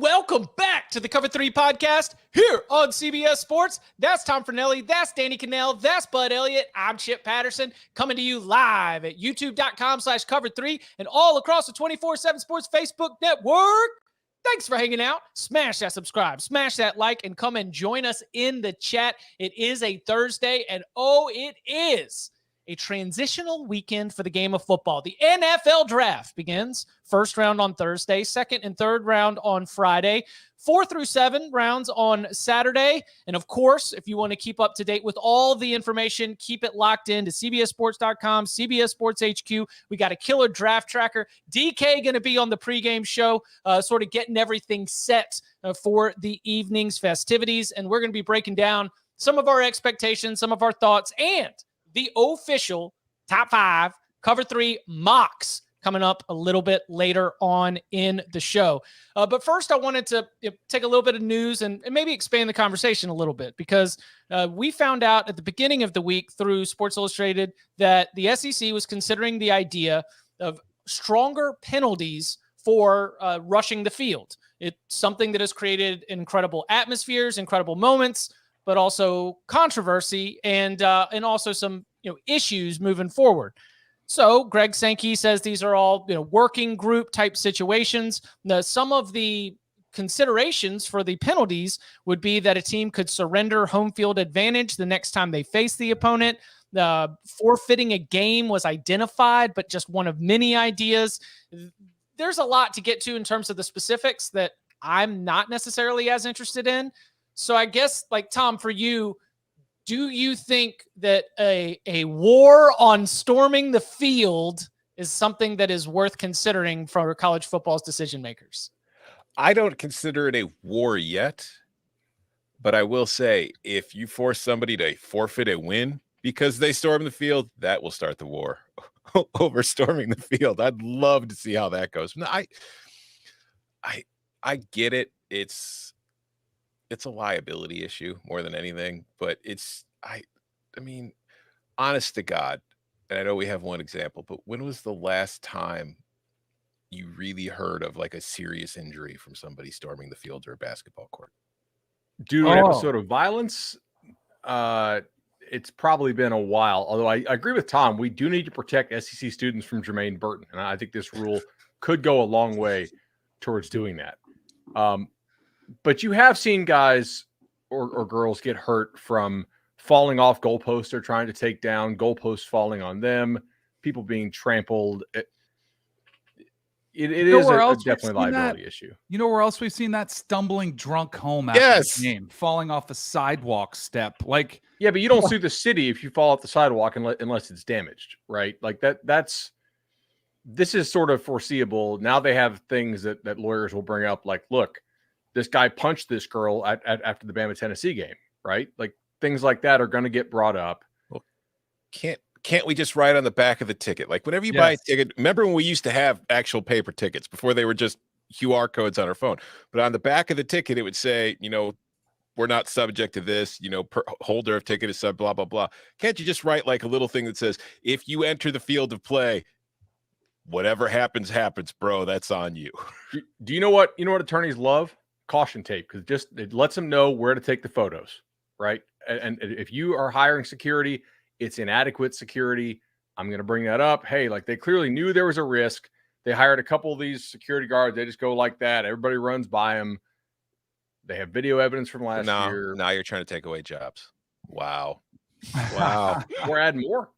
welcome back to the Cover 3 podcast here on CBS Sports. That's Tom Fornelli, that's Danny Cannell, that's Bud Elliott. I'm Chip Patterson, coming to you live at youtube.com/cover3 and all across the 24/7 Sports Facebook network. Thanks for hanging out. Smash that subscribe, smash that like, and come and join us in the chat. It is a Thursday, and it is a transitional weekend for the game of football. The NFL draft begins. First round on Thursday, second and third round on Friday, 4 through 7 rounds on Saturday. And of course, if you want to keep up to date with all the information, keep it locked in to CBSSports.com, CBS Sports HQ. We got a killer draft tracker. DK going to be on the pregame show, sort of getting everything set for the evening's festivities. And we're going to be breaking down some of our expectations, some of our thoughts, and the official top 5 Cover 3 mocks coming up a little bit later on in the show. But first, I wanted to take a little bit of news and maybe expand the conversation a little bit, because we found out at the beginning of the week through Sports Illustrated that the SEC was considering the idea of stronger penalties for rushing the field. It's something that has created incredible atmospheres, incredible moments, but also controversy and also some issues moving forward. So Greg Sankey says these are all working group type situations. Some of the considerations for the penalties would be that a team could surrender home field advantage the next time they face the opponent. Forfeiting a game was identified, but just one of many ideas. There's a lot to get to in terms of the specifics that I'm not necessarily as interested in. So I guess, Tom, for you, do you think that a war on storming the field is something that is worth considering for college football's decision makers? I don't consider it a war yet, but I will say if you force somebody to forfeit a win because they storm the field, that will start the war over storming the field. I'd love to see how that goes. No, I get it. It's a liability issue more than anything, but I mean, honest to God, and I know we have one example, but when was the last time you really heard of a serious injury from somebody storming the field or a basketball court? Due to an episode of violence, it's probably been a while. Although I agree with Tom, we do need to protect SEC students from Jermaine Burton, and I think this rule could go a long way towards doing that. But you have seen guys or girls get hurt from falling off goalposts they're trying to take down, goalposts falling on them, people being trampled. It is definitely a liability issue. You know where else we've seen that? Stumbling drunk home after the game, falling off a sidewalk step. Yeah, but you don't sue the city if you fall off the sidewalk unless it's damaged, right? This is sort of foreseeable. Now they have things that lawyers will bring up, look, this guy punched this girl after the Bama Tennessee game, right? Things like that are going to get brought up. Well, can't we just write on the back of the ticket? Whenever you buy a ticket, remember when we used to have actual paper tickets before they were just QR codes on our phone? But on the back of the ticket, it would say, we're not subject to this, holder of ticket is sub blah, blah, blah. Can't you just write a little thing that says, if you enter the field of play, whatever happens, bro, that's on you. Do you know what attorneys love? Caution tape, because it lets them know where to take the photos, right? And if you are hiring security, it's inadequate security. I'm going to bring that up. Hey, they clearly knew there was a risk. They hired a couple of these security guards. They just go like that. Everybody runs by them. They have video evidence from last year. Now you're trying to take away jobs. Wow. We're adding more.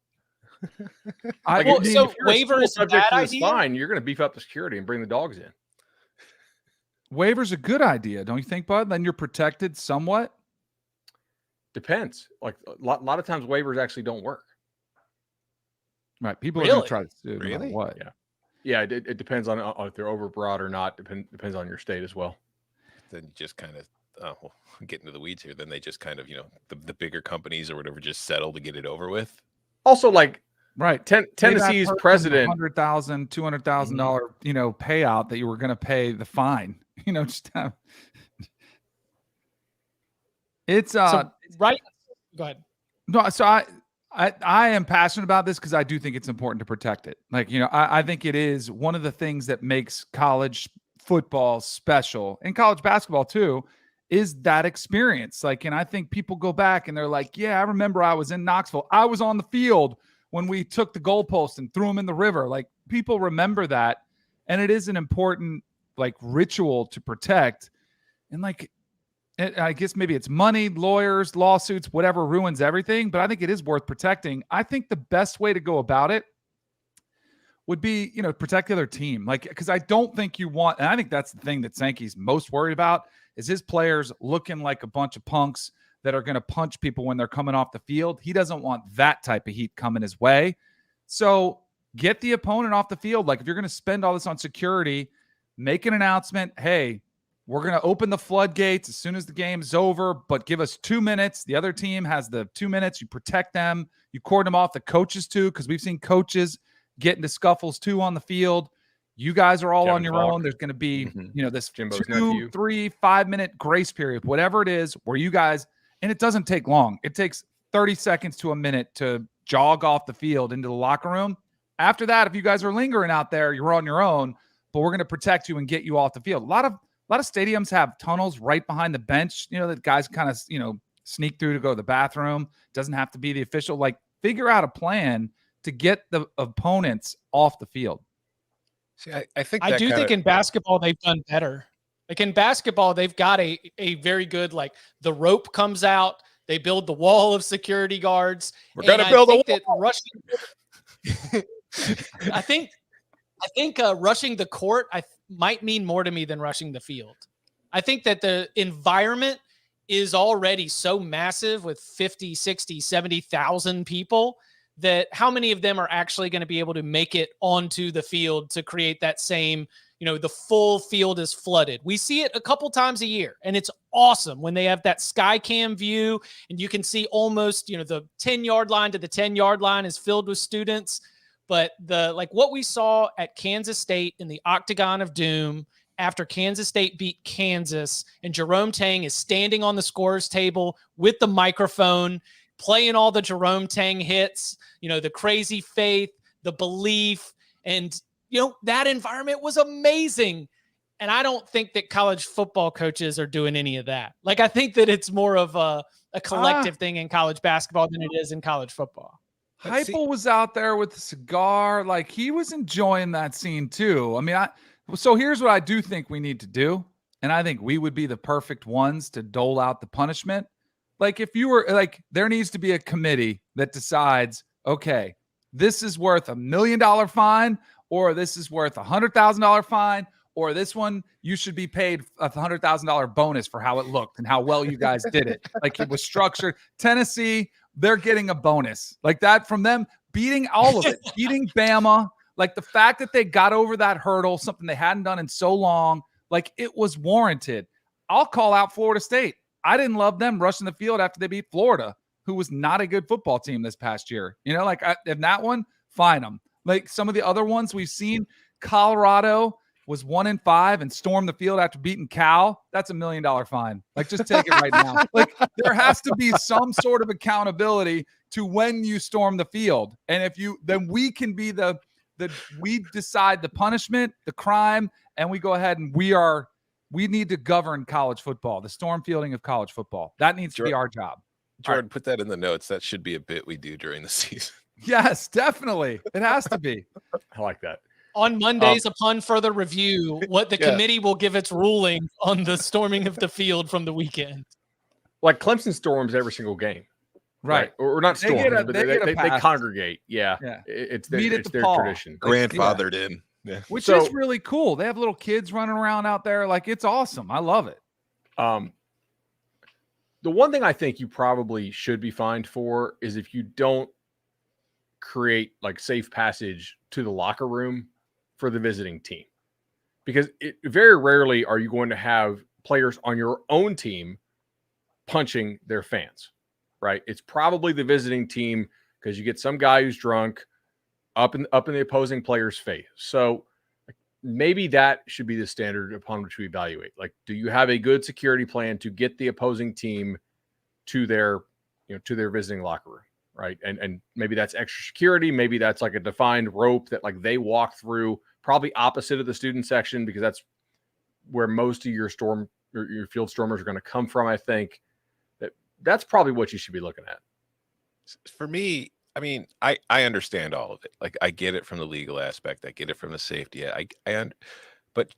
So waiver is a bad idea? Fine, you're going to beef up the security and bring the dogs in. Waiver's a good idea, don't you think, Bud? Then you're protected somewhat. Depends. A lot of times waivers actually don't work. Right. People are going to try to do really? No matter what. Yeah. It depends on if they're overbroad or not. Depends on your state as well. Then you just kind of get into the weeds here. Then they just kind of the bigger companies or whatever just settle to get it over with. Also, right. Tennessee's president $100,000, $200,000 payout that you were going to pay the fine. Just have it's right. Go ahead. No, so I am passionate about this because I do think it's important to protect it. I think it is one of the things that makes college football special, and college basketball too, is that experience. Like, and I think people go back and they're like, yeah, I remember I was in Knoxville. I was on the field when we took the goalpost and threw them in the river. Like, people remember that. And it is an important like ritual to protect. And like, I guess maybe it's money, lawyers, lawsuits, whatever ruins everything. But I think it is worth protecting. I think the best way to go about it would be, protect the other team. Like, because I don't think you want, and I think that's the thing that Sankey's most worried about, is his players looking like a bunch of punks that are going to punch people when they're coming off the field. He doesn't want that type of heat coming his way. So get the opponent off the field. Like, if you're going to spend all this on security, make an announcement. Hey, we're going to open the floodgates as soon as the game is over, but give us 2 minutes. The other team has the 2 minutes. You protect them. You cordon them off, the coaches too, because we've seen coaches get into scuffles too on the field. You guys are all on your own. There's going to be, this Jimbo's 2, 3, 5 minute grace period, whatever it is, where you guys, and it doesn't take long. It takes 30 seconds to a minute to jog off the field into the locker room. After that, if you guys are lingering out there, you're on your own, but we're going to protect you and get you off the field. A lot of stadiums have tunnels right behind the bench, that guys kind of, sneak through to go to the bathroom. Doesn't have to be the official. Like, figure out a plan to get the opponents off the field. See, I think in basketball they've done better. Like, in basketball, they've got a very good, like, the rope comes out, they build the wall of security guards. We're gonna build a wall. I think rushing the court might mean more to me than rushing the field. I think that the environment is already so massive with 50, 60, 70,000 people that how many of them are actually going to be able to make it onto the field to create that same, the full field is flooded. We see it a couple times a year, and it's awesome when they have that sky cam view and you can see almost, the 10-yard line to the 10-yard line is filled with students. But what we saw at Kansas State in the Octagon of Doom after Kansas State beat Kansas, and Jerome Tang is standing on the scorer's table with the microphone, playing all the Jerome Tang hits, the crazy faith, the belief, and, that environment was amazing. And I don't think that college football coaches are doing any of that. Like, I think that it's more of a collective thing in college basketball than it is in college football. Heupel was out there with a cigar. Like, he was enjoying that scene too. I mean, so here's what I do think we need to do. And I think we would be the perfect ones to dole out the punishment. Like, if you were like, there needs to be a committee that decides, okay, this is worth $1 million fine, or this is worth $100,000 fine, or this one, you should be paid a $100,000 bonus for how it looked and how well you guys did it. Like, it was structured. Tennessee, they're getting a bonus like that from them beating all of it, beating Bama. Like, the fact that they got over that hurdle, something they hadn't done in so long, like, it was warranted. I'll call out Florida State. I didn't love them rushing the field after they beat Florida, who was not a good football team this past year. In that one, fine them. Like, some of the other ones we've seen, Colorado was 1-5 and stormed the field after beating Cal. That's $1 million fine. Like, just take it right now. Like, there has to be some sort of accountability to when you storm the field. And then we can be we decide the punishment, the crime, and we go ahead and we need to govern college football, the storm fielding of college football. That needs to be our job. Jordan, put that in the notes. That should be a bit we do during the season. Yes, definitely. It has to be. I like that. On Mondays, upon further review, what the committee will give its ruling on the storming of the field from the weekend. Like, Clemson storms every single game. Right. Or not storms, but they congregate. Yeah. It's their tradition. Grandfathered in. Yeah. Which is really cool. They have little kids running around out there. Like, it's awesome. I love it. The one thing I think you probably should be fined for is if you don't create like safe passage to the locker room for the visiting team, because very rarely are you going to have players on your own team punching their fans, right? It's probably the visiting team, because you get some guy who's drunk up in the opposing player's face. So maybe that should be the standard upon which we evaluate. Like, do you have a good security plan to get the opposing team to their visiting locker room, right? And maybe that's extra security. Maybe that's like a defined rope that like they walk through, probably opposite of the student section, because that's where most of your field stormers are going to come from. I think that's probably what you should be looking at. For me, I mean, I understand all of it. Like, I get it from the legal aspect. I get it from the safety. But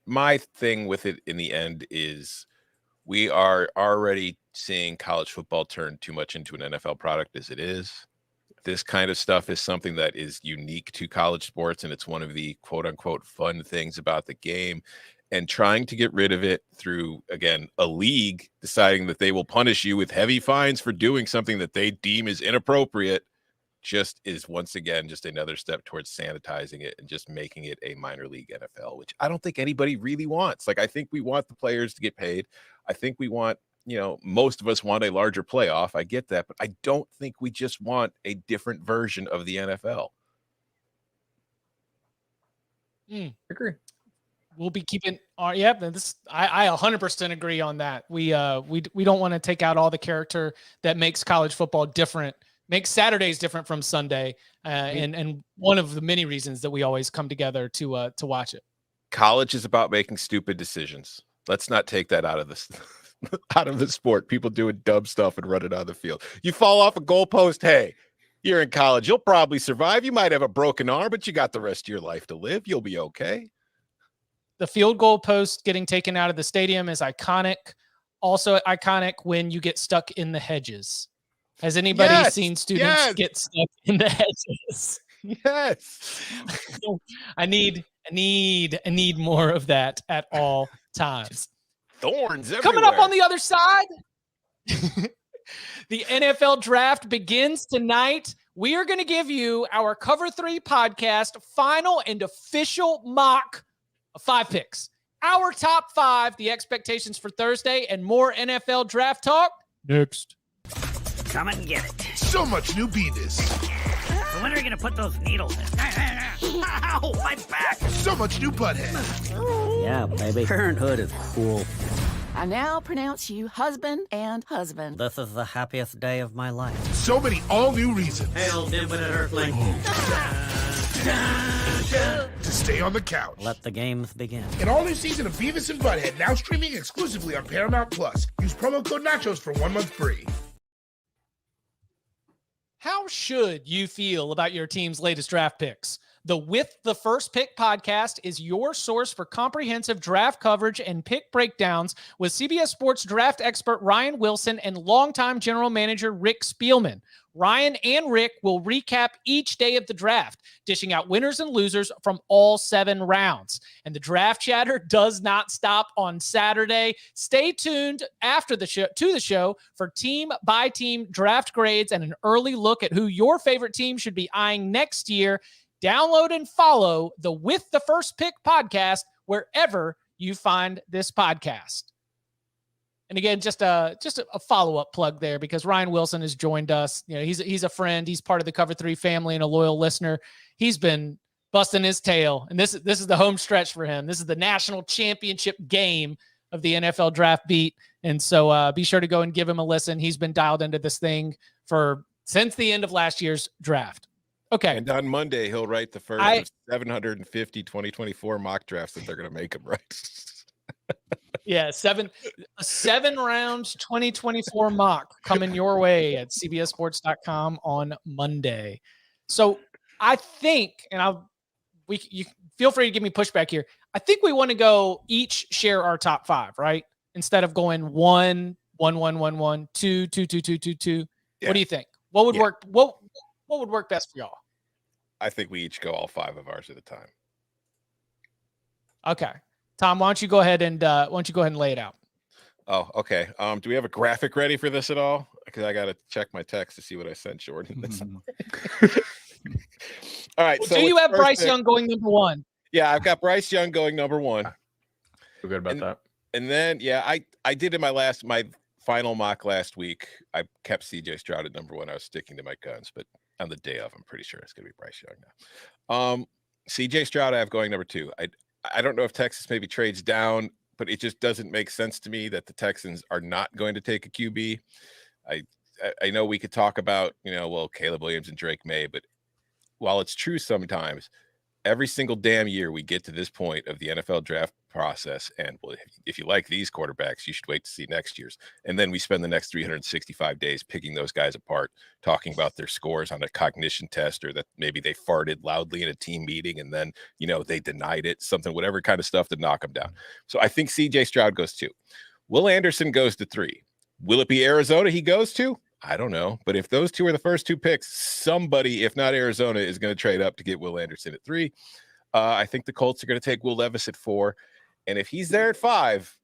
my thing with it in the end is we are already seeing college football turn too much into an NFL product as it is. This kind of stuff is something that is unique to college sports, and it's one of the quote unquote fun things about the game. And trying to get rid of it through, again, a league deciding that they will punish you with heavy fines for doing something that they deem is inappropriate just is once again just another step towards sanitizing it and just making it a minor league NFL, which I don't think anybody really wants. Like, I think we want the players to get paid. I think we want, most of us want a larger playoff. I get that, but I don't think we just want a different version of the NFL. Agree. We'll be keeping our I 100% agree on that. We don't want to take out all the character that makes college football different, makes Saturdays different from Sunday, and one of the many reasons that we always come together to watch it. College is about making stupid decisions. Let's not take that out of this out of the sport. People doing dumb stuff and running on the field. You fall off a goalpost, hey, you're in college. You'll probably survive. You might have a broken arm, but you got the rest of your life to live. You'll be okay. The field goal post getting taken out of the stadium is iconic. Also iconic when you get stuck in the hedges. Has anybody seen students get stuck in the hedges? Yes. I need more of that at all times. Thorns everywhere. Coming up on the other side, the NFL draft begins tonight. We are going to give you our Cover 3 podcast final and official mock of 5 picks. Our top 5, the expectations for Thursday, and more NFL draft talk next. Come and get it. So much new penis. So when are you going to put those needles in? Ow, my back. So much new butthead. Yeah, baby. Parenthood is cool. I now pronounce you husband and husband. This is the happiest day of my life. So many all new reasons. Hail, infinite earthling. To stay on the couch. Let the games begin. An all new season of Beavis and Butthead now streaming exclusively on Paramount Plus. Use promo code Nachos for 1 month free. How should you feel about your team's latest draft picks? The With the First Pick podcast is your source for comprehensive draft coverage and pick breakdowns with CBS Sports draft expert Ryan Wilson and longtime general manager Rick Spielman. Ryan and Rick will recap each day of the draft, dishing out winners and losers from all 7 rounds. And the draft chatter does not stop on Saturday. Stay tuned after the show for team-by-team draft grades and an early look at who your favorite team should be eyeing next year. Download and follow the With the First Pick podcast wherever you find this podcast. And again, just a follow-up plug there because Ryan Wilson has joined us. He's a friend. He's part of the Cover 3 family and a loyal listener. He's been busting his tail, and this is the home stretch for him. This is the national championship game of the NFL draft beat, and so be sure to go and give him a listen. He's been dialed into this thing since the end of last year's draft. Okay. And on Monday, he'll write the first of 750 2024 mock drafts that they're going to make him write. Yeah, 7 rounds 2024 mock coming your way at cbssports.com on Monday. So I think, and you feel free to give me pushback here. I think we want to go each share our top 5, right? Instead of going 1, 1, 1, 1, 1, 2, 2, 2, 2, 2, 2. Yeah. What do you think? What would work? What would work best for y'all? I think we each go all 5 of ours at a time. Okay. Tom, why don't you go ahead and lay it out? Oh, okay. Do we have a graphic ready for this at all? Because I got to check my text to see what I sent Jordan. All right. So you have Bryce Young going number 1? Yeah, I've got Bryce Young going number 1. Feel good about that. And then, I did in my final mock last week. I kept CJ Stroud at number 1. I was sticking to my guns, but on the day of, I'm pretty sure it's going to be Bryce Young now. CJ Stroud I have going number 2. I don't know if Texas maybe trades down, but it just doesn't make sense to me that the Texans are not going to take a QB. I know we could talk about, Caleb Williams and Drake May, but while it's true sometimes, every single damn year we get to this point of the NFL draft process. And well, if you like these quarterbacks, you should wait to see next year's. And then we spend the next 365 days picking those guys apart, talking about their scores on a cognition test, or that maybe they farted loudly in a team meeting and then, they denied it, something, whatever kind of stuff to knock them down. So I think CJ Stroud goes 2. Will Anderson goes to 3. Will it be Arizona he goes to? I don't know. But if those two are the first 2 picks, somebody, if not Arizona, is going to trade up to get Will Anderson at 3. I think the Colts are going to take Will Levis at 4. And if he's there at 5,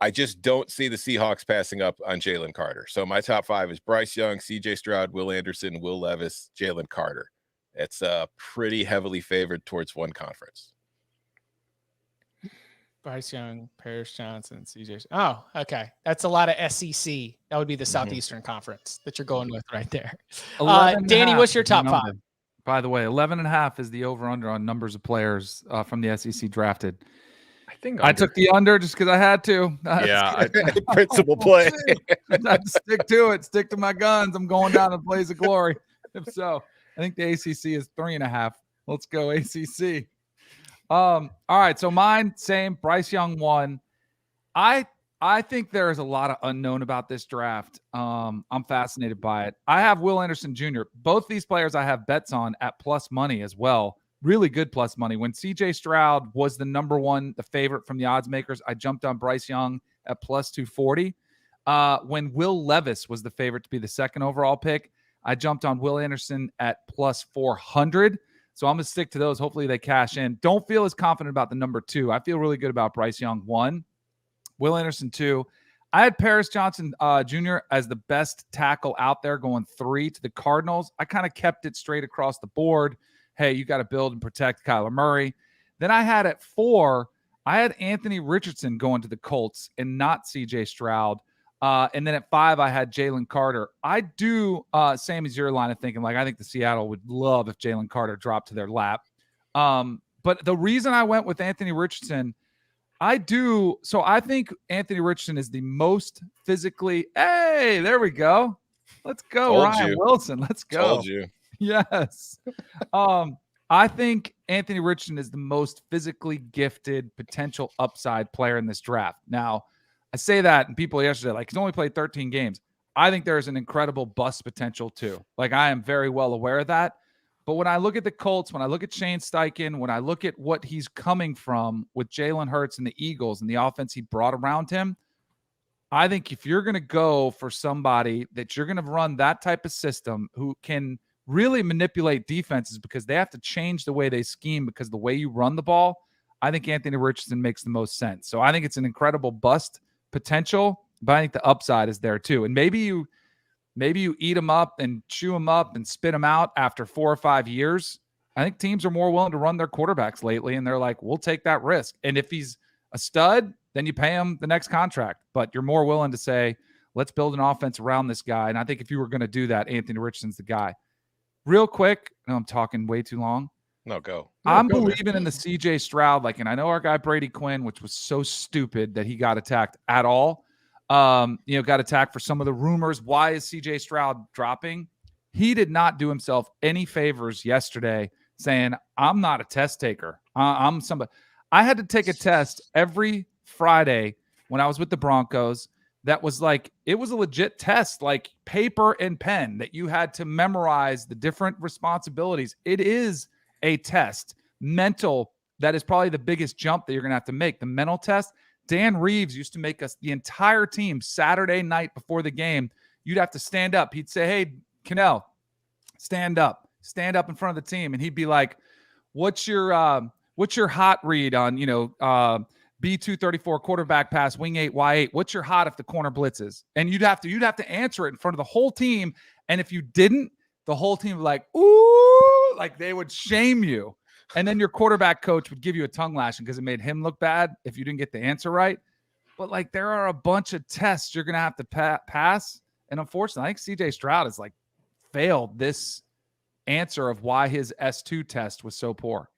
I just don't see the Seahawks passing up on Jalen Carter. So my top 5 is Bryce Young, CJ Stroud, Will Anderson, Will Levis, Jalen Carter. It's pretty heavily favored towards one conference. Bryce Young, Paris Johnson, CJ. Oh, okay. That's a lot of SEC. That would be the Southeastern Conference that you're going with right there. Danny, what's your top 5? By the way, 11.5 is the over-under on numbers of players from the SEC drafted. I took the under just because I had to. Principal play. I had to stick to it. Stick to my guns. I'm going down a blaze of glory. If so, I think the ACC is 3.5. Let's go ACC. All right. So mine, same. Bryce Young 1. I think there is a lot of unknown about this draft. I'm fascinated by it. I have Will Anderson Jr. Both these players I have bets on at plus money as well. Really good plus money. When CJ Stroud was the number 1, the favorite from the odds makers, I jumped on Bryce Young at plus 240. When Will Levis was the favorite to be the 2nd overall pick, I jumped on Will Anderson at plus 400. So I'm going to stick to those. Hopefully they cash in. Don't feel as confident about the number 2. I feel really good about Bryce Young 1, Will Anderson 2. I had Paris Johnson Jr. as the best tackle out there going 3 to the Cardinals. I kind of kept it straight across the board. Hey, you got to build and protect Kyler Murray. Then I had at 4, I had Anthony Richardson going to the Colts and not CJ Stroud. And then at 5, I had Jalen Carter. I do, same as your line of thinking, like I think the Seattle would love if Jalen Carter dropped to their lap. But the reason I went with Anthony Richardson, I think Anthony Richardson is the most physically, hey, there we go. Let's go, Told Ryan you. Wilson. Let's go. Told you. Yes. I think Anthony Richardson is the most physically gifted potential upside player in this draft. Now, I say that, and people yesterday, like, he's only played 13 games. I think there's an incredible bust potential too. Like, I am very well aware of that. But when I look at the Colts, when I look at Shane Steichen, when I look at what he's coming from with Jalen Hurts and the Eagles and the offense he brought around him, I think if you're going to go for somebody that you're going to run that type of system who can really manipulate defenses because they have to change the way they scheme because the way you run the ball, I think Anthony Richardson makes the most sense. So I think it's an incredible bust potential, but I think the upside is there too. And maybe you eat them up and chew them up and spit them out after 4 or 5 years. I think teams are more willing to run their quarterbacks lately, and they're like, we'll take that risk. And if he's a stud, then you pay him the next contract. But you're more willing to say, let's build an offense around this guy. And I think if you were going to do that, Anthony Richardson's the guy. Real quick, I know I'm talking way too long. No, go. I'm believing in the CJ Stroud, and I know our guy Brady Quinn, which was so stupid that he got attacked at all. Got attacked for some of the rumors. Why is CJ Stroud dropping? He did not do himself any favors yesterday saying, I'm not a test taker. I'm somebody. I had to take a test every Friday when I was with the Broncos. That was it was a legit test, like paper and pen that you had to memorize the different responsibilities. It is a test, mental. That is probably the biggest jump that you're going to have to make. The mental test. Dan Reeves used to make us, the entire team, Saturday night before the game, you'd have to stand up. He'd say, hey, Cannell, stand up in front of the team. And he'd be like, what's your hot read on, B234 quarterback pass, wing 8, Y8? What's your hot if the corner blitzes? And you'd have to answer it in front of the whole team. And if you didn't, the whole team would be like, ooh, like they would shame you. And then your quarterback coach would give you a tongue lashing because it made him look bad if you didn't get the answer right. But there are a bunch of tests you're going to have to pass. And unfortunately, I think CJ Stroud has failed this answer of why his S2 test was so poor.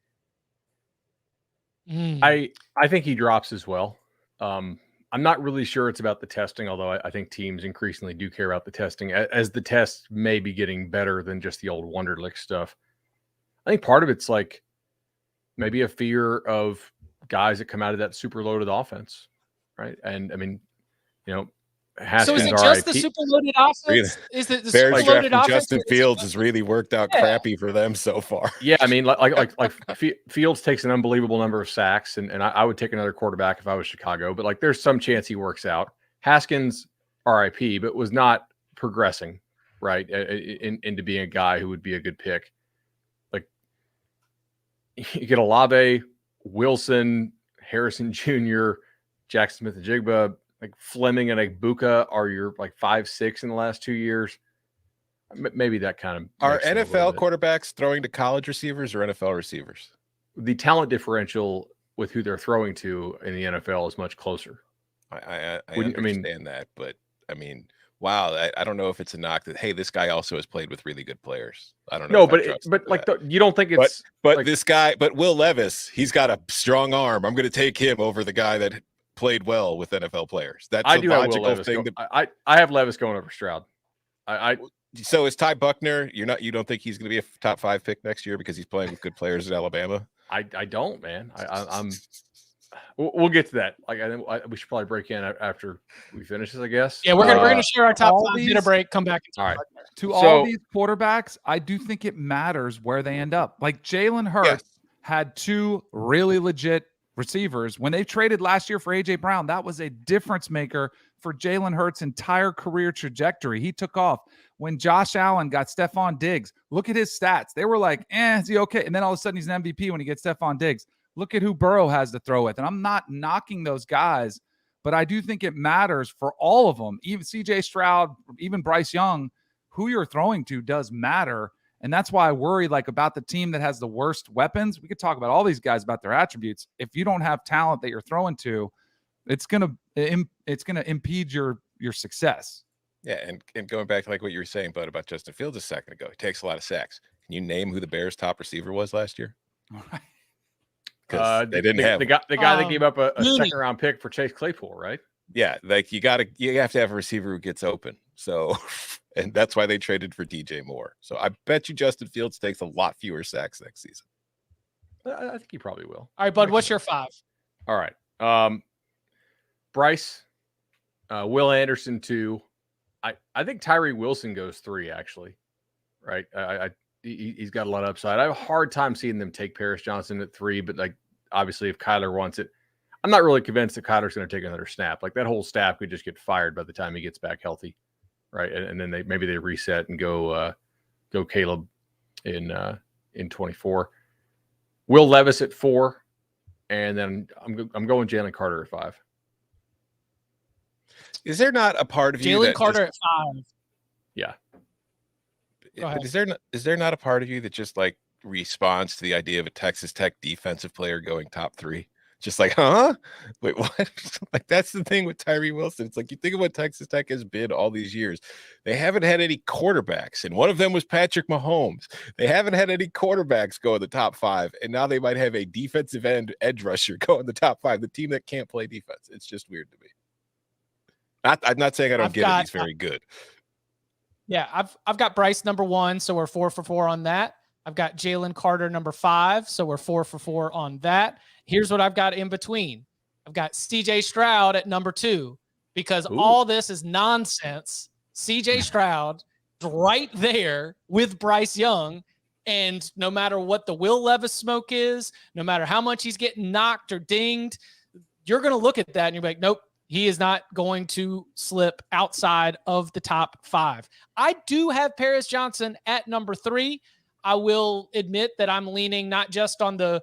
I think he drops as well. I'm not really sure it's about the testing, although I think teams increasingly do care about the testing as the tests may be getting better than just the old Wonderlic stuff. I think part of it's maybe a fear of guys that come out of that super loaded offense, right? And I mean, Haskins. So is it just the super loaded offense? Is it the Bears super loaded offense? Justin Fields has really worked out crappy for them so far. Yeah, I mean, like Fields takes an unbelievable number of sacks, and I would take another quarterback if I was Chicago. But like, there's some chance he works out. Haskins, RIP, but was not progressing right into being a guy who would be a good pick. Like, you get Olave, Wilson, Harrison Jr., Jackson Smith-Njigba, like Fleming and Buchner are your like 5-6 in the last 2 years. Maybe that kind of are NFL quarterbacks throwing to college receivers or NFL receivers? The talent differential with who they're throwing to in the NFL is much closer. I understand that, but I mean, wow, I don't know if it's a knock that, hey, this guy also has played with really good players. I don't know. No, but like you don't think it's but like, this guy, but Will Levis, he's got a strong arm. I'm going to take him over the guy that played well with NFL players. That's a logical thing. I have Levis going over Stroud. So is Ty Buchner? You don't think he's going to be a top 5 pick next year because he's playing with good players in Alabama? I don't, man. I'm. We'll get to that. Like, we should probably break in after we finish this, I guess. Yeah, we're gonna share our top 5. Get a break. Come back. All right. All these quarterbacks, I do think it matters where they end up. Like Jalen Hurts had 2 really legit receivers. When they traded last year for AJ Brown, that was a difference maker for Jalen Hurts' entire career trajectory. He took off. When Josh Allen got Stephon Diggs, look at his stats. They were like, is he okay? And then all of a sudden he's an MVP when he gets Stephon Diggs. Look at who Burrow has to throw with. And I'm not knocking those guys, but I do think it matters for all of them. Even CJ Stroud, even Bryce Young, who you're throwing to does matter. And that's why I worry about the team that has the worst weapons. We could talk about all these guys about their attributes. If you don't have talent that you're throwing to, it's gonna impede your success. Yeah, and going back to like what you were saying, Bud, about Justin Fields a second ago, he takes a lot of sacks. Can you name who the Bears' top receiver was last year? Because they didn't have the guy that gave up a second round pick for Chase Claypool, right? Yeah, like you have to have a receiver who gets open. So, and that's why they traded for DJ Moore. So I bet you Justin Fields takes a lot fewer sacks next season. I think he probably will. All right, Bud, what's your 5? All right. Bryce, Will Anderson 2. I think Tyree Wilson goes 3, actually. Right. He's got a lot of upside. I have a hard time seeing them take Paris Johnson at 3, but like obviously if Kyler wants it, I'm not really convinced that Kyler's going to take another snap. Like that whole staff could just get fired by the time he gets back healthy, right? And then maybe they reset and go Caleb in 24. Will Levis at 4, and then I'm going Jalen Carter at 5. Is there not a part of you Jalen Carter at 5? Yeah. But is there not a part of you that just like responds to the idea of a Texas Tech defensive player going top 3? Just like, huh? Wait, what? Like that's the thing with Tyree Wilson. It's like you think of what Texas Tech has been all these years. They haven't had any quarterbacks, and one of them was Patrick Mahomes. They haven't had any quarterbacks go in the top 5, and now they might have a defensive end edge rusher go in the top 5. The team that can't play defense. It's just weird to me. I'm not saying I don't get it. He's very good. Yeah, I've got Bryce number 1, so we're 4 for 4 on that. I've got Jalen Carter number 5, so we're 4 for 4 on that. Here's what I've got in between. I've got CJ Stroud at number 2 because all this is nonsense. CJ Stroud right there with Bryce Young, and no matter what the Will Levis smoke is, no matter how much he's getting knocked or dinged, you're going to look at that and you're like, nope. He is not going to slip outside of the top 5. I do have Paris Johnson at number 3. I will admit that I'm leaning not just on there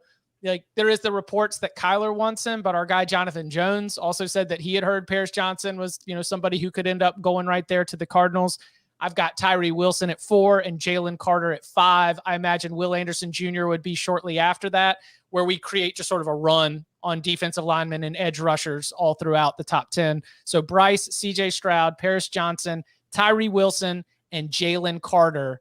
is the reports that Kyler wants him, but our guy Jonathan Jones also said that he had heard Paris Johnson was, somebody who could end up going right there to the Cardinals. I've got Tyree Wilson at 4 and Jalen Carter at 5. I imagine Will Anderson Jr. would be shortly after that, where we create just sort of a run on defensive linemen and edge rushers all throughout the top 10. So Bryce, CJ Stroud, Paris Johnson, Tyree Wilson, and Jalen Carter.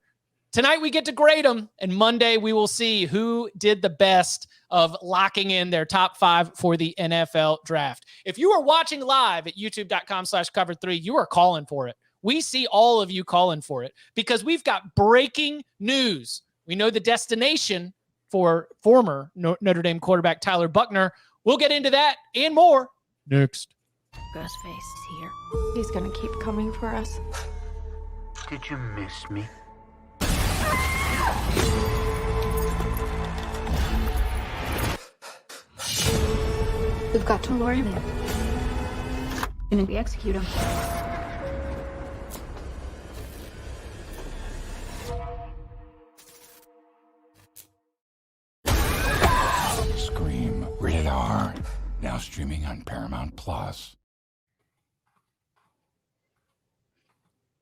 Tonight we get to grade them, and Monday we will see who did the best of locking in their top 5 for the NFL draft. If you are watching live at youtube.com/cover3, you are calling for it. We see all of you calling for it because we've got breaking news. We know the destination for former Notre Dame quarterback Tyler Buchner We'll get into that and more next. Ghostface is here. He's gonna keep coming for us. Did you miss me? We've got to lure him in. And we execute him. Scream, rated R, now streaming on Paramount Plus.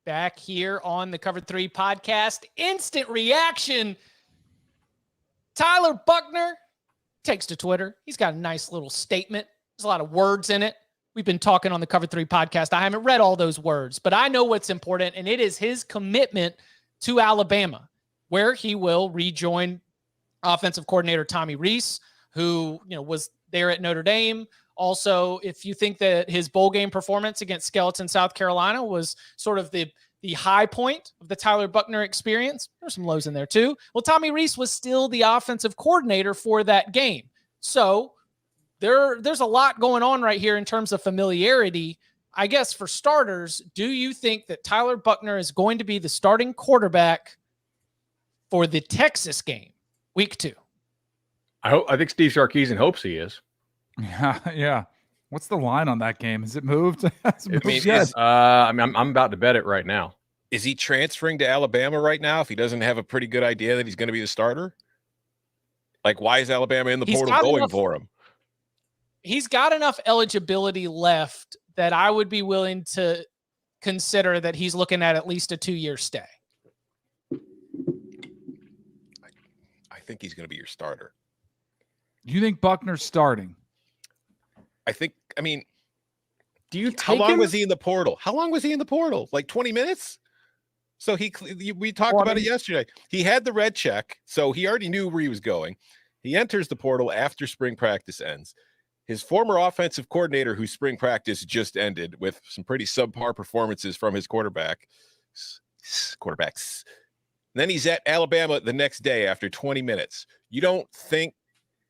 Back here on the Cover 3 podcast, instant reaction. Tyler Buchner takes to Twitter. He's got a nice little statement. There's a lot of words in it. We've been talking on the Cover 3 podcast. I haven't read all those words, but I know what's important, and it is his commitment to Alabama, where he will rejoin offensive coordinator Tommy Rees, who was there at Notre Dame. Also, if you think that his bowl game performance against Skeleton, South Carolina was sort of the high point of the Tyler Buchner experience, there's some lows in there too. Well, Tommy Rees was still the offensive coordinator for that game. So there's a lot going on right here in terms of familiarity. I guess for starters, do you think that Tyler Buchner is going to be the starting quarterback for the Texas game, week 2? I think Steve Sarkisian hopes he is. Yeah. What's the line on that game? Has it moved? I'm about to bet it right now. Is he transferring to Alabama right now if he doesn't have a pretty good idea that he's going to be the starter? Like, why is Alabama in the portal going for him? He's got enough eligibility left that I would be willing to consider that he's looking at least a 2-year stay. I think he's going to be your starter. You think Buchner's starting? How long was he in the portal? How long was he in the portal? Like 20 minutes? So we talked about it yesterday. He had the red check, so he already knew where he was going. He enters the portal after spring practice ends. His former offensive coordinator, whose spring practice just ended with some pretty subpar performances from his quarterbacks. Then he's at Alabama the next day after 20 minutes. You don't think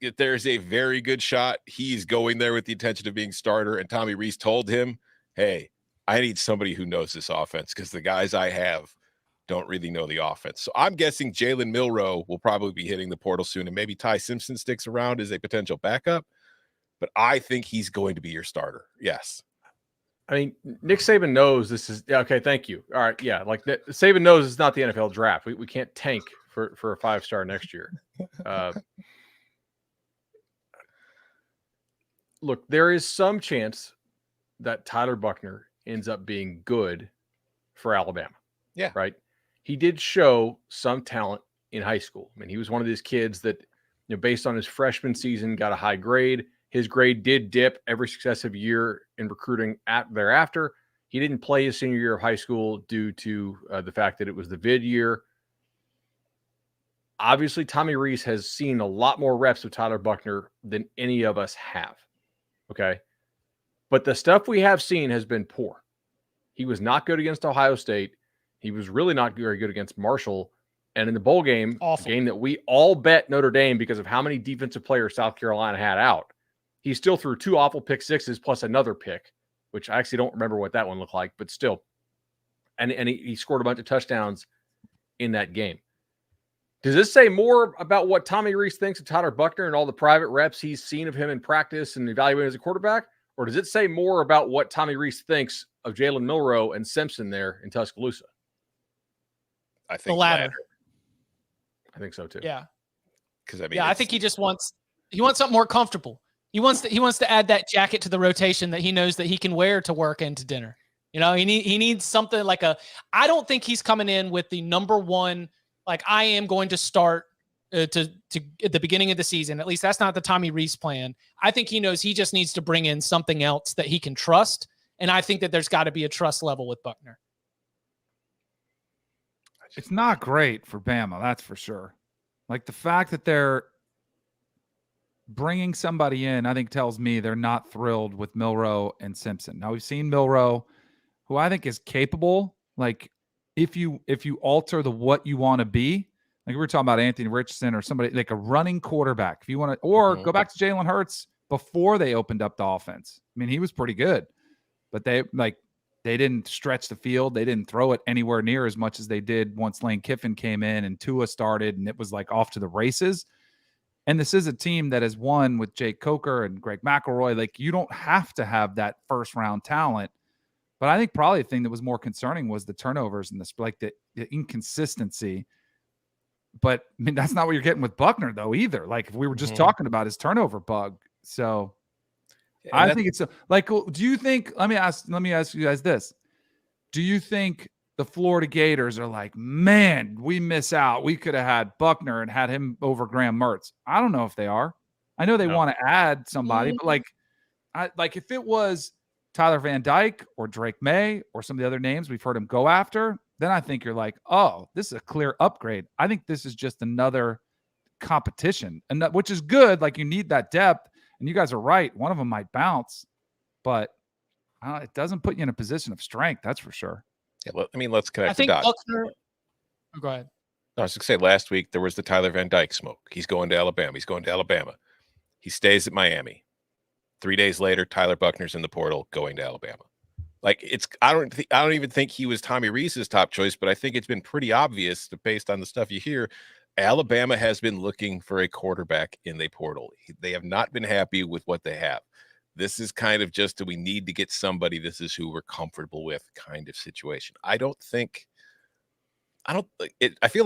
that there's a very good shot he's going there with the intention of being starter, and Tommy Rees told him, hey, I need somebody who knows this offense because the guys I have don't really know the offense. So I'm guessing Jalen Milroe will probably be hitting the portal soon, and maybe Ty Simpson sticks around as a potential backup. But I think he's going to be your starter. Yes. I mean, Nick Saban knows this is okay. Thank you. All right. Yeah. Like Saban knows it's not the NFL draft. We can't tank for a 5-star next year. Look, there is some chance that Tyler Buchner ends up being good for Alabama. Yeah. Right. He did show some talent in high school. I mean, he was one of these kids that, based on his freshman season, got a high grade. His grade did dip every successive year in recruiting thereafter. He didn't play his senior year of high school due to the fact that it was the vid year. Obviously, Tommy Rees has seen a lot more reps of Tyler Buchner than any of us have. Okay. But the stuff we have seen has been poor. He was not good against Ohio State. He was really not very good against Marshall. And in the bowl game, a game that we all bet Notre Dame because of how many defensive players South Carolina had out, he still threw 2 awful pick sixes plus another pick, which I actually don't remember what that one looked like, but still. And he scored a bunch of touchdowns in that game. Does this say more about what Tommy Rees thinks of Tyler Buchner and all the private reps he's seen of him in practice and evaluating as a quarterback? Or does it say more about what Tommy Rees thinks of Jalen Milroe and Simpson there in Tuscaloosa? I think the latter. I think so too. Yeah. Because I think he just wants something more comfortable. He wants to add that jacket to the rotation that he knows that he can wear to work and to dinner. He needs something like I don't think he's coming in with the number one, like I am going to start to at the beginning of the season. At least that's not the Tommy Rees plan. I think he knows he just needs to bring in something else that he can trust. And I think that there's got to be a trust level with Buchner. It's not great for Bama, that's for sure. Like the fact that they're bringing somebody in, I think tells me they're not thrilled with Milroe and Simpson. Now we've seen Milroe, who I think is capable. Like if you alter the what you want to be, like we were talking about Anthony Richardson or somebody like a running quarterback. If you want to, or go back to Jalen Hurts, before they opened up the offense. I mean, he was pretty good, but they didn't stretch the field. They didn't throw it anywhere near as much as they did once Lane Kiffin came in and Tua started, and it was like off to the races. And this is a team that has won with Jake Coker and Greg McElroy. Like, you don't have to have that first round talent. But I think probably the thing that was more concerning was the turnovers and the inconsistency. But I mean, that's not what you're getting with Buchner though either. Like, if we were just talking about his turnover bug. So I think it's like, do you think, let me ask you guys this. Do you think the Florida Gators are like, man, we miss out. We could have had Buchner and had him over Graham Mertz? I don't know if they are. I know they want to add somebody, but like if it was Tyler Van Dyke or Drake May or some of the other names we've heard him go after, then I think you're like, oh, this is a clear upgrade. I think this is just another competition, and which is good. Like, you need that depth, and you guys are right. One of them might bounce, but it doesn't put you in a position of strength. That's for sure. Yeah, I mean, let's connect I think the dots. Buchner. Oh, go ahead. I was going to say, last week there was the Tyler Van Dyke smoke. He's going to Alabama. He stays at Miami. 3 days later, Tyler Buchner's in the portal going to Alabama. Like, I don't even think he was Tommy Rees's top choice, but I think it's been pretty obvious that based on the stuff you hear, Alabama has been looking for a quarterback in the portal. They have not been happy with what they have. This is kind of just we need to get somebody. This is who we're comfortable with kind of situation. I feel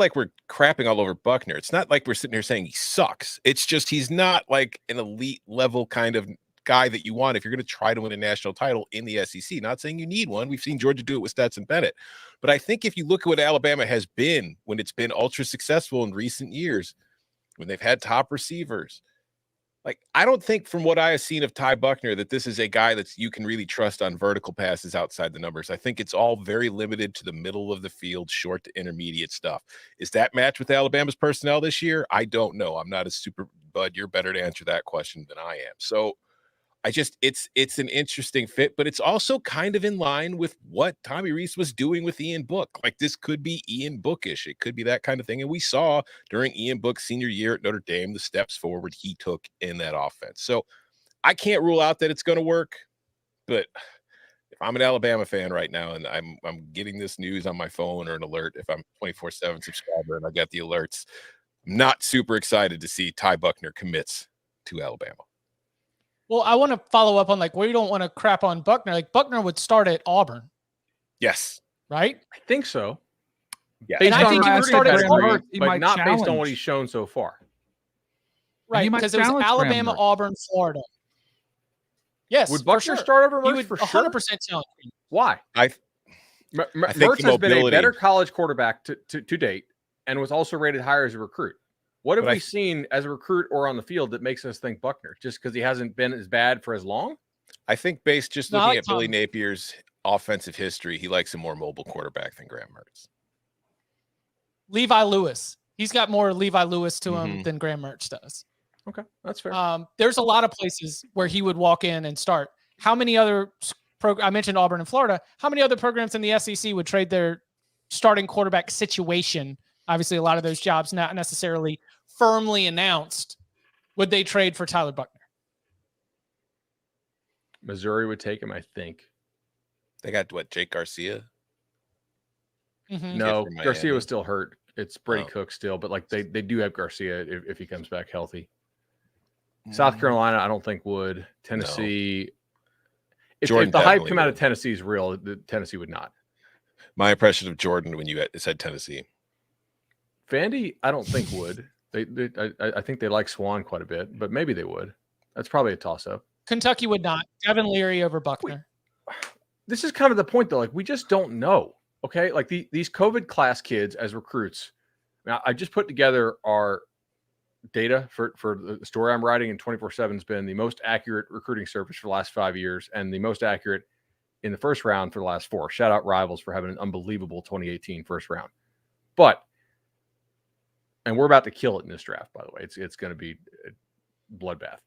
like we're crapping all over Buchner. It's not like we're sitting here saying he sucks. It's just he's not like an elite level kind of guy that you want if you're going to try to win a national title in the SEC. Not saying you need one. We've seen Georgia do it with Stetson Bennett. But I think if you look at what Alabama has been when it's been ultra successful in recent years, when they've had top receivers, like, I don't think from what I have seen of Ty Buchner that this is a guy that you can really trust on vertical passes outside the numbers. I think it's all very limited to the middle of the field, short to intermediate stuff. Is that matched with Alabama's personnel this year? I don't know. I'm not a super Bud. You're better to answer that question than I am. So it's an interesting fit, but it's also kind of in line with what Tommy Rees was doing with Ian Book. Like, this could be Ian Bookish. It could be that kind of thing. And we saw during Ian Book's senior year at Notre Dame, the steps forward he took in that offense. So I can't rule out that it's going to work, but if I'm an Alabama fan right now and I'm getting this news on my phone or an alert, if I'm 24/7 subscriber and I get the alerts, I'm not super excited to see Ty Buchner commits to Alabama. Well, I want to follow up on, like, we don't want to crap on Buchner. Like, Buchner would start at Auburn. Yes. Right? I think so. Yeah. And I think he would start at Auburn, but not based on what he's shown so far. Right, because it was Alabama, Auburn, Florida. Yes. Would Buchner start over Mertz for sure? 100% challenge me. Why? I think Mertz has been a better college quarterback to date and was also rated higher as a recruit. What have we seen as a recruit or on the field that makes us think Buchner? Just because he hasn't been as bad for as long? I think based just looking at Billy Napier's offensive history, he likes a more mobile quarterback than Graham Mertz. Levi Lewis. He's got more Levi Lewis to him than Graham Mertz does. Okay, that's fair. There's a lot of places where he would walk in and start. How many other I mentioned Auburn and Florida. How many other programs in the SEC would trade their starting quarterback situation? Obviously, a lot of those jobs not necessarily firmly announced. Would they trade for Tyler Buchner? Missouri would take him, I think. They got what, Jake Garcia? No, Garcia was still hurt. It's Brady Cook still, but like they do have Garcia if he comes back healthy. South Carolina, I don't think would. Tennessee, if the hype come out of Tennessee is real, Tennessee would not. My impression of Jordan when you said Tennessee. Vandy, I don't think would. I think they like Swan quite a bit, but maybe they would. That's probably a toss-up. Kentucky would not. Devin Leary over Buchner. This is kind of the point, though. Like, we just don't know. Okay, like these COVID class kids as recruits. Now, I just put together our data for the story I'm writing, and 24/7 has been the most accurate recruiting service for the last 5 years, and the most accurate in the first round for the last 4. Shout out Rivals for having an unbelievable 2018 first round. And we're about to kill it in this draft, by the way. It's going to be a bloodbath.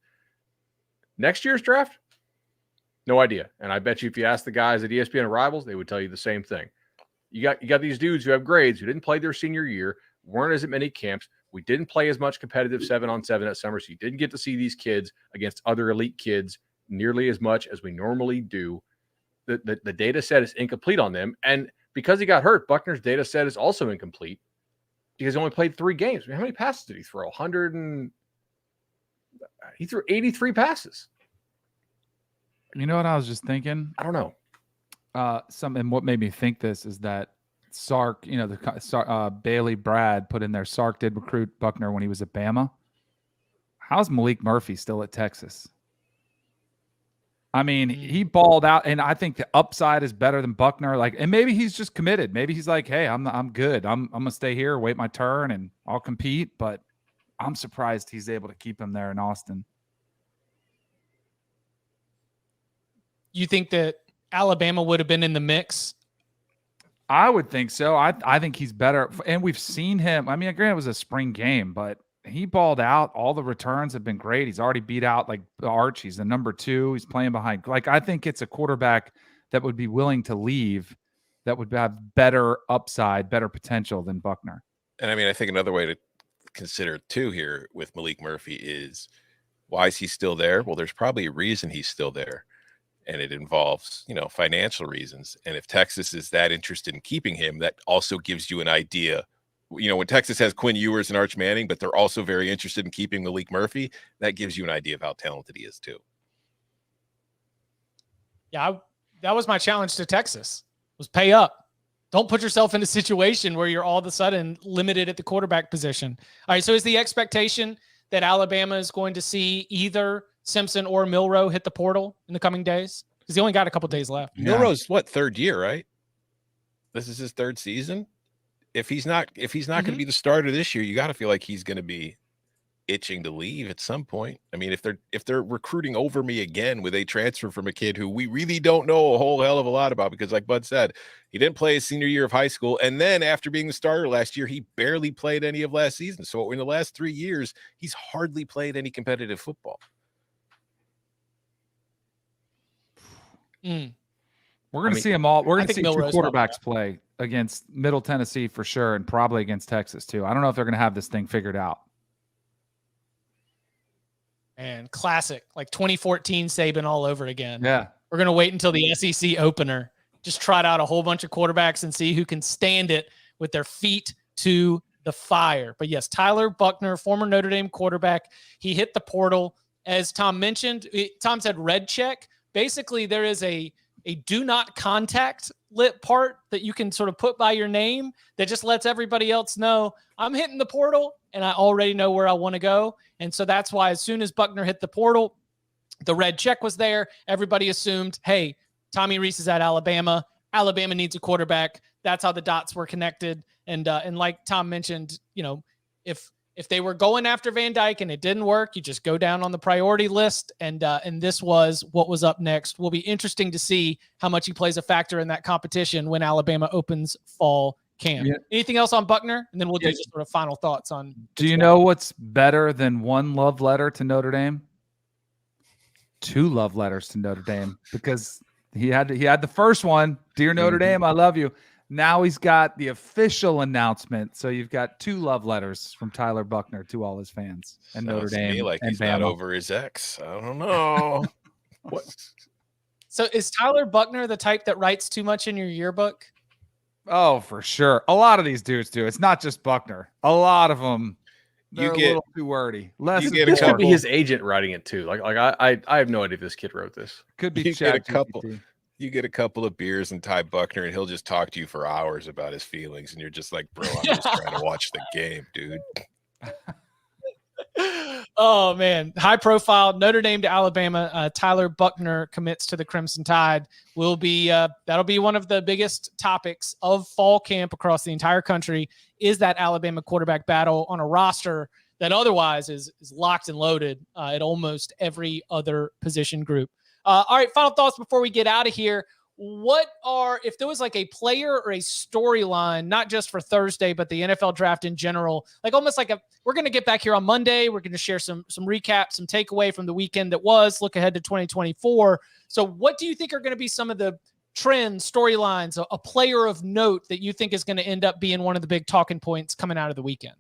Next year's draft, no idea. And I bet you if you ask the guys at ESPN and Rivals, they would tell you the same thing. You got these dudes who have grades who didn't play their senior year, weren't as at many camps, We didn't play as much competitive 7-on-7 at summer, so you didn't get to see these kids against other elite kids nearly as much as we normally do. The data set is incomplete on them. And because he got hurt, Buchner's data set is also incomplete because he only played 3 games. I mean, how many passes did he throw? He threw 83 passes. You know what I was just thinking? I don't know. And what made me think this is that Sark, Bailey Brad put in there, Sark did recruit Buchner when he was at Bama. How's Malik Murphy still at Texas? I mean, he balled out, and I think the upside is better than Buchner. And maybe he's just committed. Maybe he's like, hey, I'm good. I'm gonna stay here, wait my turn, and I'll compete. But I'm surprised he's able to keep him there in Austin. You think that Alabama would have been in the mix? I would think so. I think he's better. And we've seen him. I mean, granted, it was a spring game, but he balled out. All the returns have been great. He's already beat out Arch. He's the number 2. He's playing behind. I think it's a quarterback that would be willing to leave, that would have better upside, better potential than Buchner. And I mean, I think another way to consider it too here with Malik Murphy is, why is he still there? Well, there's probably a reason he's still there. And it involves, financial reasons. And if Texas is that interested in keeping him, that also gives you an idea. When Texas has Quinn Ewers and Arch Manning, but they're also very interested in keeping Malik Murphy, that gives you an idea of how talented he is too. Yeah, that was my challenge to Texas, was pay up. Don't put yourself in a situation where you're all of a sudden limited at the quarterback position. All right, so is the expectation that Alabama is going to see either Simpson or Milroe hit the portal in the coming days? Because he only got a couple days left. Yeah. Milroe's third year, right? This is his 3rd season. If he's not going to be the starter this year, you got to feel like he's going to be itching to leave at some point. I mean, if they're recruiting over me again with a transfer from a kid who we really don't know a whole hell of a lot about, because like Bud said, he didn't play his senior year of high school, and then after being the starter last year, he barely played any of last season. So in the last 3 years, he's hardly played any competitive football. We're going to see them all. We're going to see 2 quarterbacks play against Middle Tennessee for sure, and probably against Texas too. I don't know if they're going to have this thing figured out. And classic, like 2014 Saban all over again. Yeah. We're going to wait until the SEC opener. Just trot out a whole bunch of quarterbacks and see who can stand it with their feet to the fire. But yes, Tyler Buchner, former Notre Dame quarterback, he hit the portal. As Tom mentioned, Tom said red check. Basically, there is a do not contact lit part that you can sort of put by your name that just lets everybody else know I'm hitting the portal and I already know where I want to go. And so that's why as soon as Buchner hit the portal, the red check was there. Everybody assumed, hey, Tommy Rees is at Alabama. Alabama needs a quarterback. That's how the dots were connected. And like Tom mentioned, if they were going after Van Dyke and it didn't work, you just go down on the priority list. And this was what was up next. Will be interesting to see how much he plays a factor in that competition when Alabama opens fall camp. Yeah. Anything else on Buchner? And then we'll do just sort of final thoughts on. Do you know what's better than 1 love letter to Notre Dame? 2 love letters to Notre Dame, because he had the first one, Dear Notre Dame, I love you. Now he's got the official announcement. So you've got 2 love letters from Tyler Buchner to all his fans and Notre Dame. Me like and he's Bama. not over his ex. I don't know. What? So is Tyler Buchner the type that writes too much in your yearbook? Oh, for sure. A lot of these dudes do. It's not just Buchner. A lot of them. They're a little too wordy. This could be his agent writing it too. Like I have no idea if this kid wrote this. Could be. You get a couple of beers and Ty Buchner, and he'll just talk to you for hours about his feelings, and you're just like, bro, I'm just trying to watch the game, dude. Oh man, high profile Notre Dame to Alabama. Tyler Buchner commits to the Crimson Tide. Will be that'll be one of the biggest topics of fall camp across the entire country. Is that Alabama quarterback battle on a roster that otherwise is locked and loaded at almost every other position group. All right, final thoughts before we get out of here. If there was like a player or a storyline, not just for Thursday, but the NFL draft in general, like almost like we're going to get back here on Monday. We're going to share some recap, some takeaway from the weekend that was, look ahead to 2024. So what do you think are going to be some of the trends, storylines, a player of note that you think is going to end up being one of the big talking points coming out of the weekend?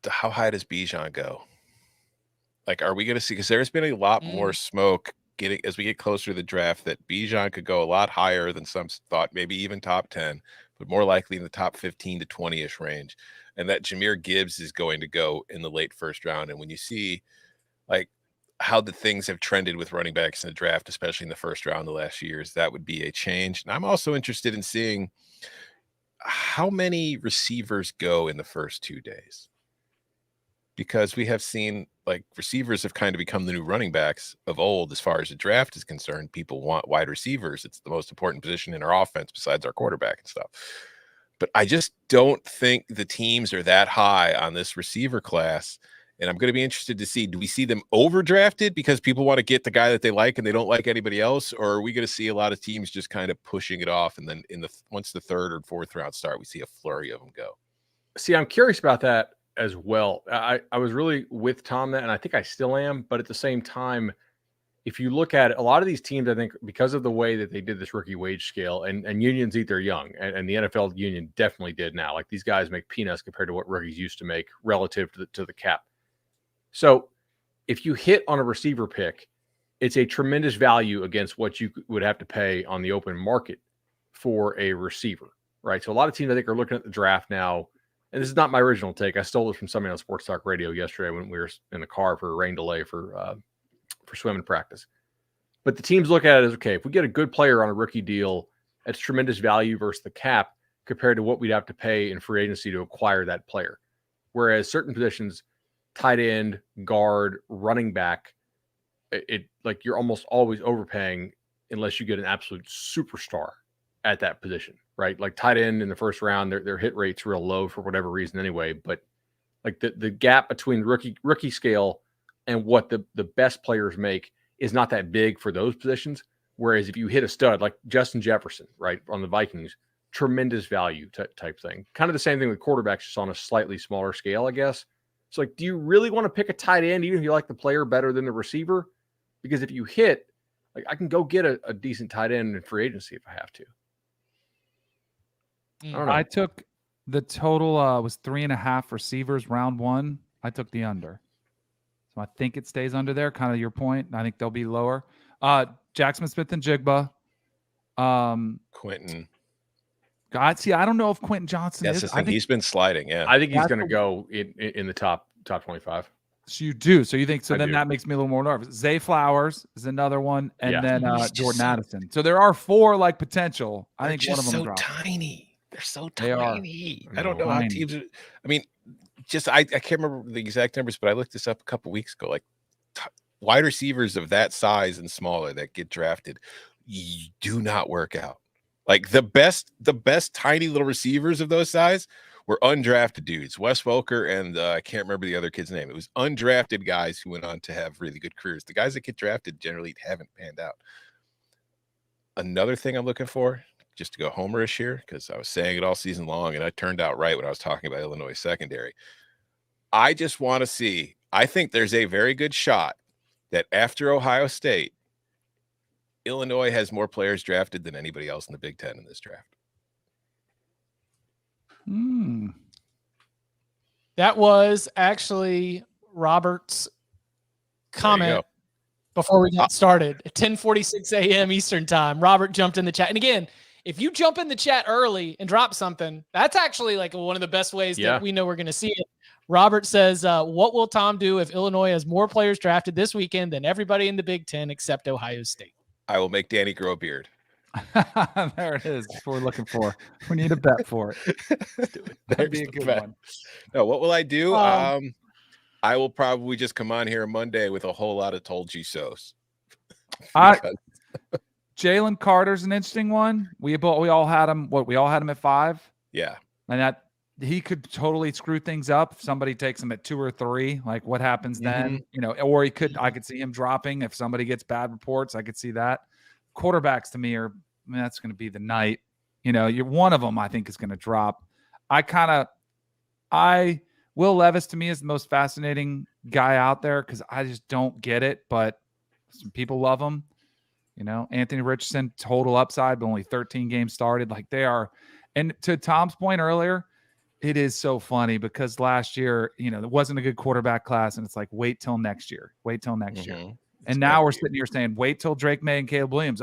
How high does Bijan go? Like, are we going to see? Because there's been a lot more smoke getting as we get closer to the draft that Bijan could go a lot higher than some thought, maybe even top 10, but more likely in the top 15 to 20-ish range. And that Jahmyr Gibbs is going to go in the late first round. And when you see like how the things have trended with running backs in the draft, especially in the first round the last years, that would be a change. And I'm also interested in seeing how many receivers go in the first 2 days. Because we have seen like receivers have kind of become the new running backs of old as far as the draft is concerned. People want wide receivers. It's the most important position in our offense besides our quarterback and stuff. But I just don't think the teams are that high on this receiver class. And I'm going to be interested to see, do we see them overdrafted because people want to get the guy that they like and they don't like anybody else? Or are we going to see a lot of teams just kind of pushing it off? And then once the third or fourth round start, we see a flurry of them go. See, I'm curious about that as well. I was really with Tom that, and I think I still am, but at the same time, if you look at it, a lot of these teams, I think because of the way that they did this rookie wage scale and unions eat their young, and the NFL union definitely did now. Like these guys make peanuts compared to what rookies used to make relative to the cap. So if you hit on a receiver pick, it's a tremendous value against what you would have to pay on the open market for a receiver, right? So a lot of teams, I think, are looking at the draft now. And this is not my original take. I stole it from somebody on Sports Talk Radio yesterday when we were in the car for a rain delay for swimming practice. But the teams look at it as, okay, if we get a good player on a rookie deal, it's tremendous value versus the cap compared to what we'd have to pay in free agency to acquire that player. Whereas certain positions, tight end, guard, running back, it like you're almost always overpaying unless you get an absolute superstar at that position, right? Like tight end in the first round, their hit rate's real low for whatever reason anyway. But like the gap between rookie scale and what the best players make is not that big for those positions. Whereas if you hit a stud like Justin Jefferson, right, on the Vikings, tremendous value type thing. Kind of the same thing with quarterbacks, just on a slightly smaller scale, I guess. So like, do you really want to pick a tight end even if you like the player better than the receiver? Because if you hit, like I can go get a decent tight end in free agency if I have to. I don't know. I took the total was 3.5 receivers round one. I took the under. So I think it stays under there, kind of your point. I think they'll be lower. Jackson Smith and Jigba. Quentin. God, see, I don't know if Quentin Johnson is. That's the thing. He's been sliding, yeah. I think he's going to go in the top 25. So you do. So you think so? I then do. that makes me a little more nervous. Zay Flowers is another one, and then He's Jordan just Addison. So there are 4 like potential. I They're think one of just them so drops. tiny. They're so They are. tiny. I don't know how Tiny. teams are. I mean, just I can't remember the exact numbers, but I looked this up a couple weeks ago. Like wide receivers of that size and smaller that get drafted do not work out. Like the best tiny little receivers of those size were undrafted dudes. Wes Welker and I can't remember the other kid's name. It was undrafted guys who went on to have really good careers. The guys that get drafted generally haven't panned out. Another thing I'm looking for, just to go homerish here, because I was saying it all season long and I turned out right when I was talking about Illinois secondary. I just want to see, I think there's a very good shot that after Ohio State, Illinois has more players drafted than anybody else in the Big Ten in this draft. That was actually Robert's comment before we got started at 10:46 a.m. Eastern time. Robert jumped in the chat. And again, if you jump in the chat early and drop something, that's actually like one of the best ways that we know we're going to see it. Robert says, what will Tom do if Illinois has more players drafted this weekend than everybody in the Big Ten except Ohio State? I will make Danny grow a beard. There it is. That's what we're looking for. We need a bet for it. Let's do it. That'd be a good one. No, what will I do? I will probably just come on here Monday with a whole lot of told you so's. Jalen Carter's an interesting one. We all had him. We all had him at 5. Yeah, and that he could totally screw things up if somebody takes him at 2 or 3. Like what happens then? You know, or I could see him dropping if somebody gets bad reports. I could see that. Quarterbacks to me that's going to be the night. You know, one of them I think is going to drop. Will Levis to me is the most fascinating guy out there because I just don't get it, but some people love him. You know, Anthony Richardson, total upside, but only 13 games started. Like they are. And to Tom's point earlier, It is so funny because last year, there wasn't a good quarterback class, and it's like, wait till next year. Wait till next year. And now we're sitting here saying, wait till Drake May and Caleb Williams.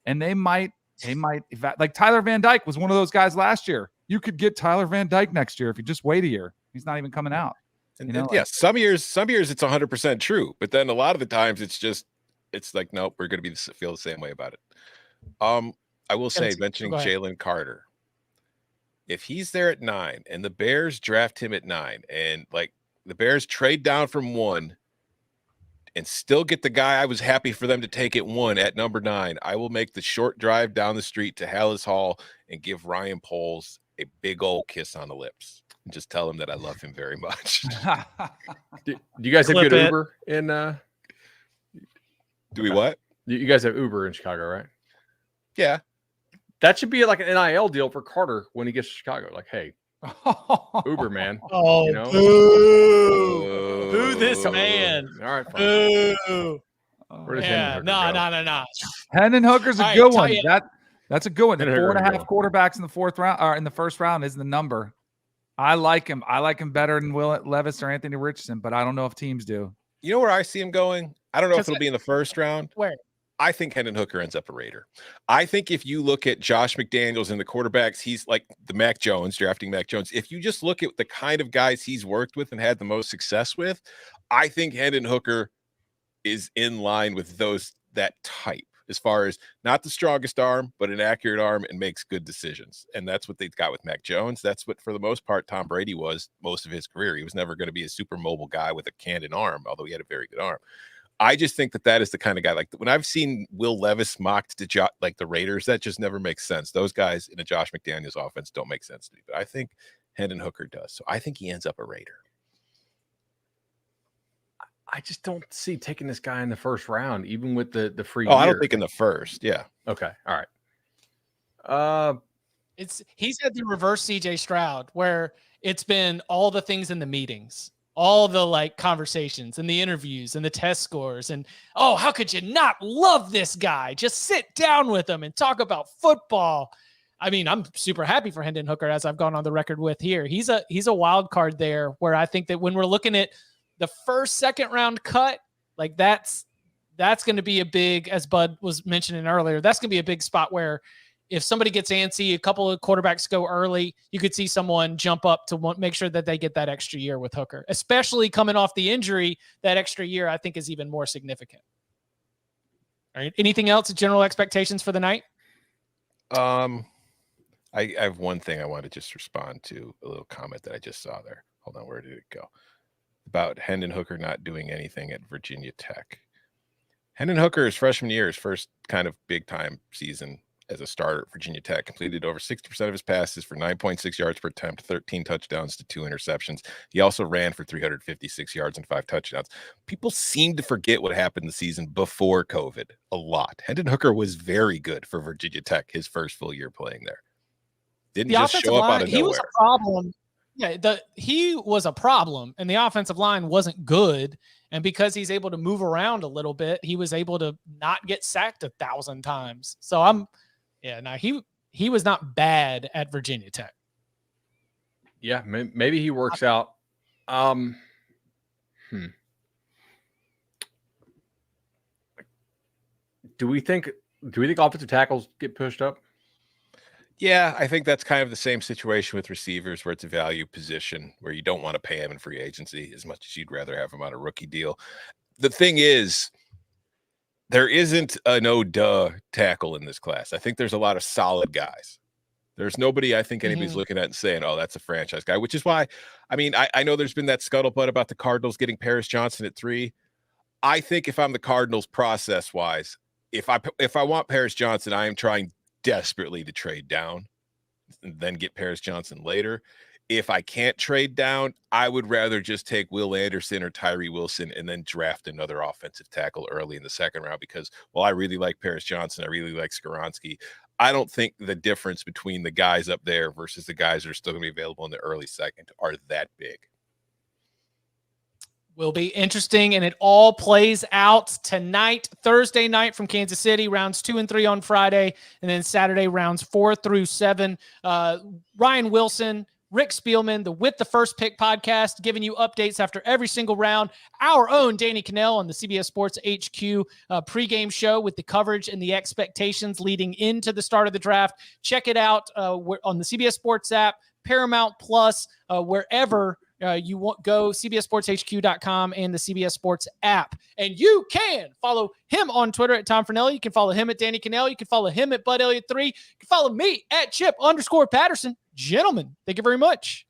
And they might, like Tyler Van Dyke was one of those guys last year. You could get Tyler Van Dyke next year if you just wait a year. He's not even coming out. Some years it's 100% true, but then a lot of the times it's like, nope, we're going to feel the same way about it. I will say, mentioning Jalen Carter, if he's there at 9 and the Bears draft him at 9 and like the Bears trade down from 1 and still get the guy I was happy for them to take at 1 at number 9, I will make the short drive down the street to Hallis Hall and give Ryan Poles a big old kiss on the lips and just tell him that I love him very much. Do you guys have good Uber in do we what? You guys have Uber in Chicago, right? Yeah. That should be like an NIL deal for Carter when he gets to Chicago. Like, hey, Uber man. Oh, boo this man. All right, fine. Boo. Yeah, no. Hendon Hooker's a good one. You, that's a good one. The 4.5 quarterbacks in the fourth round or in the first round is the number. I like him. I like him better than Will Levis or Anthony Richardson, but I don't know if teams do. You know where I see him going? I don't know if it'll be in the first round. Where? I think Hendon Hooker ends up a Raider. I think if you look at Josh McDaniels and the quarterbacks, he's like the Mac Jones, drafting Mac Jones. If you just look at the kind of guys he's worked with and had the most success with, I think Hendon Hooker is in line with that type as far as not the strongest arm, but an accurate arm and makes good decisions. And that's what they've got with Mac Jones. That's what, for the most part, Tom Brady was most of his career. He was never going to be a super mobile guy with a canned arm, although he had a very good arm. I just think that is the kind of guy, like when I've seen Will Levis mocked to like the Raiders, that just never makes sense. Those guys in a Josh McDaniels offense don't make sense to me, but I think Hendon Hooker does. So I think he ends up a Raider. I just don't see taking this guy in the first round, even with the free. I don't think in the first. Yeah. Okay. All right. He's had the reverse CJ Stroud, where it's been all the things in the meetings, all the like conversations and the interviews and the test scores. And, oh, how could you not love this guy? Just sit down with him and talk about football. I mean, I'm super happy for Hendon Hooker, as I've gone on the record with here. He's a wild card there, where I think that when we're looking at the first, second round cut, like that's going to be a big, as Bud was mentioning earlier, that's going to be a big spot where if somebody gets antsy, a couple of quarterbacks go early, you could see someone jump up to make sure that they get that extra year with Hooker, especially coming off the injury. That extra year, I think, is even more significant. All right. Anything else? General expectations for the night? I have one thing I want to just respond to, a little comment that I just saw there. Hold on. Where did it go? About Hendon Hooker not doing anything at Virginia Tech. Hendon Hooker, his freshman year, his first kind of big time season as a starter at Virginia Tech, completed over 60% of his passes for 9.6 yards per attempt, 13 touchdowns to 2 interceptions. He also ran for 356 yards and 5 touchdowns. People seem to forget what happened the season before COVID a lot. Hendon Hooker was very good for Virginia Tech his first full year playing there. Didn't just show up out of nowhere. He was a problem. Yeah, he was a problem, and the offensive line wasn't good. And because he's able to move around a little bit, he was able to not get sacked 1,000 times. So he was not bad at Virginia Tech. Yeah, maybe he works out. Do we think offensive tackles get pushed up? Yeah, I think that's kind of the same situation with receivers, where it's a value position where you don't want to pay him in free agency as much as you'd rather have him on a rookie deal. The thing is, there isn't a no-duh tackle in this class. I think there's a lot of solid guys. There's nobody I think anybody's looking at and saying, oh, that's a franchise guy, which is why, I mean, I know there's been that scuttlebutt about the Cardinals getting Paris Johnson at 3. I think if I'm the Cardinals process-wise, if I want Paris Johnson, I am trying desperately to trade down and then get Paris Johnson later. If I can't trade down, I would rather just take Will Anderson or Tyree Wilson and then draft another offensive tackle early in the second round, because while I really like Paris Johnson, I really like Skoronski, I don't think the difference between the guys up there versus the guys that are still going to be available in the early second are that big. Will be interesting, and it all plays out tonight, Thursday night from Kansas City, rounds 2 and 3 on Friday, and then Saturday rounds 4 through 7. Ryan Wilson Rick Spielman, the With the First Pick podcast, giving you updates after every single round. Our own Danny Cannell on the CBS Sports HQ pregame show with the coverage and the expectations leading into the start of the draft. Check it out on the CBS Sports app, Paramount Plus, wherever you want, go, cbssportshq.com and the CBS Sports app. And you can follow him on Twitter at Tom Fornelli. You can follow him at Danny Cannell. You can follow him at Bud Elliott 3. You can follow me at Chip_Patterson. Gentlemen, thank you very much.